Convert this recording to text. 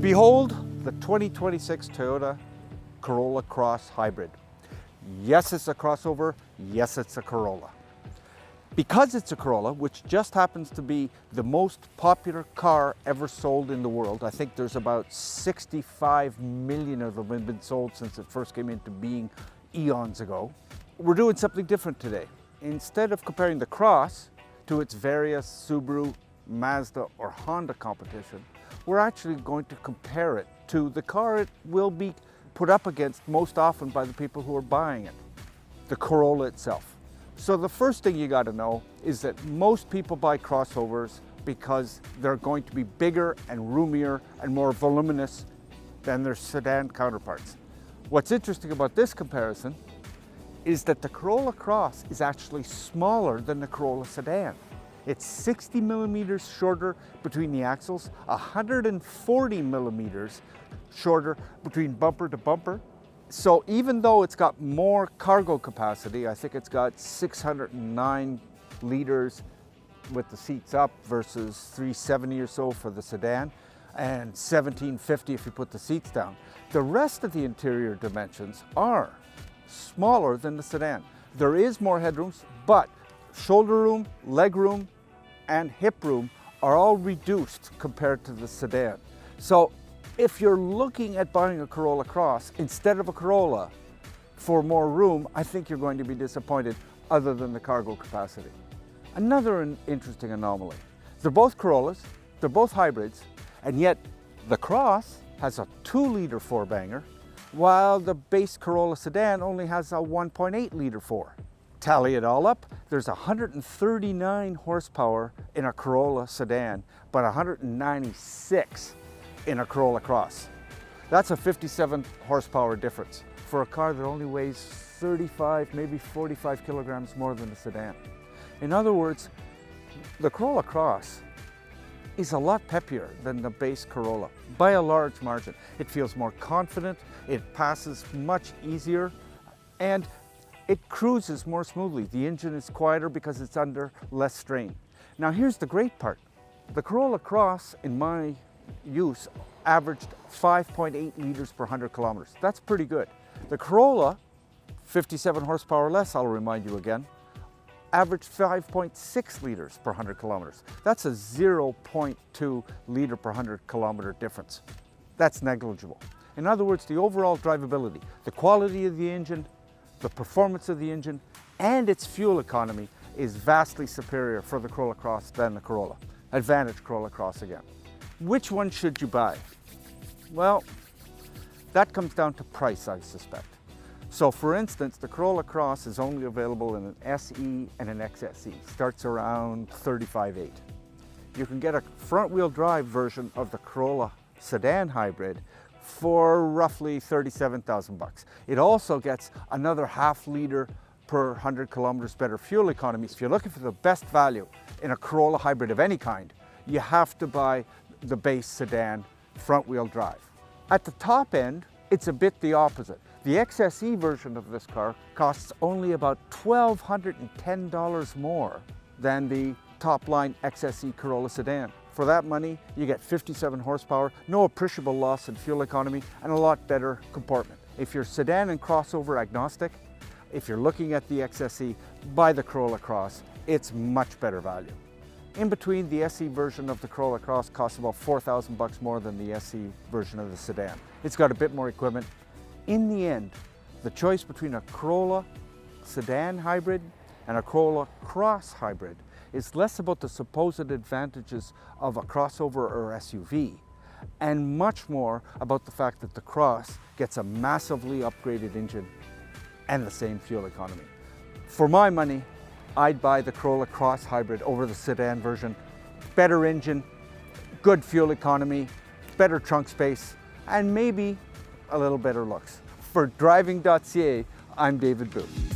Behold the 2026 Toyota Corolla Cross Hybrid. Yes, it's a crossover. Yes, it's a Corolla. Because it's a Corolla, which just happens to be the most popular car ever sold in the world. I think there's about 65 million of them have been sold since it first came into being eons ago. We're doing something different today. Instead of comparing the Cross to its various Subaru, Mazda, or Honda competition, we're actually going to compare it to the car it will be put up against most often by the people who are buying it, the Corolla itself. So the first thing you got to know is that most people buy crossovers because they're going to be bigger and roomier and more voluminous than their sedan counterparts. What's interesting about this comparison is that the Corolla Cross is actually smaller than the Corolla Sedan. It's 60 millimeters shorter between the axles, 140 millimeters shorter between bumper to bumper. So even though it's got more cargo capacity, I think it's got 609 liters with the seats up versus 370 or so for the sedan, and 1750 if you put the seats down. The rest of the interior dimensions are smaller than the sedan. There is more headrooms, but shoulder room, leg room, and hip room are all reduced compared to the sedan. So if you're looking at buying a Corolla Cross instead of a Corolla for more room, I think you're going to be disappointed other than the cargo capacity. Another interesting anomaly. They're both Corollas, they're both hybrids, and yet the Cross has a 2-liter four-banger, while the base Corolla Sedan only has a 1.8-liter four. Tally it all up, there's 139 horsepower in a Corolla Sedan, but 196 in a Corolla Cross. That's a 57 horsepower difference for a car that only weighs 35, maybe 45 kilograms more than the sedan. In other words, the Corolla Cross is a lot peppier than the base Corolla by a large margin. It feels more confident, it passes much easier, and it cruises more smoothly. The engine is quieter because it's under less strain. Now here's the great part. The Corolla Cross, in my use, averaged 5.8 liters per 100 kilometers. That's pretty good. The Corolla, 57 horsepower less, I'll remind you again, averaged 5.6 liters per 100 kilometers. That's a 0.2 liter per 100 kilometer difference. That's negligible. In other words, the overall drivability, the quality of the engine, the performance of the engine, and its fuel economy is vastly superior for the Corolla Cross than the Corolla. Advantage Corolla Cross again. Which one should you buy? Well, that comes down to price, I suspect. So for instance, the Corolla Cross is only available in an SE and an XSE. Starts around $35,800. You can get a front-wheel drive version of the Corolla Sedan Hybrid for roughly $37,000. It also gets another half-liter per 100 kilometers better fuel economy. So if you're looking for the best value in a Corolla Hybrid of any kind, you have to buy the base sedan front-wheel drive. At the top end, it's a bit the opposite. The XSE version of this car costs only about $1,210 more than the top-line XSE Corolla Sedan. For that money, you get 57 horsepower, no appreciable loss in fuel economy, and a lot better comportment. If you're sedan and crossover agnostic, if you're looking at the XSE, buy the Corolla Cross. It's much better value. In between, the SE version of the Corolla Cross costs about $4,000 more than the SE version of the sedan. It's got a bit more equipment. In the end, the choice between a Corolla Sedan Hybrid and a Corolla Cross Hybrid is less about the supposed advantages of a crossover or SUV, and much more about the fact that the Cross gets a massively upgraded engine and the same fuel economy. For my money, I'd buy the Corolla Cross Hybrid over the sedan version. Better engine, good fuel economy, better trunk space, and maybe a little better looks. For Driving.ca, I'm David Booth.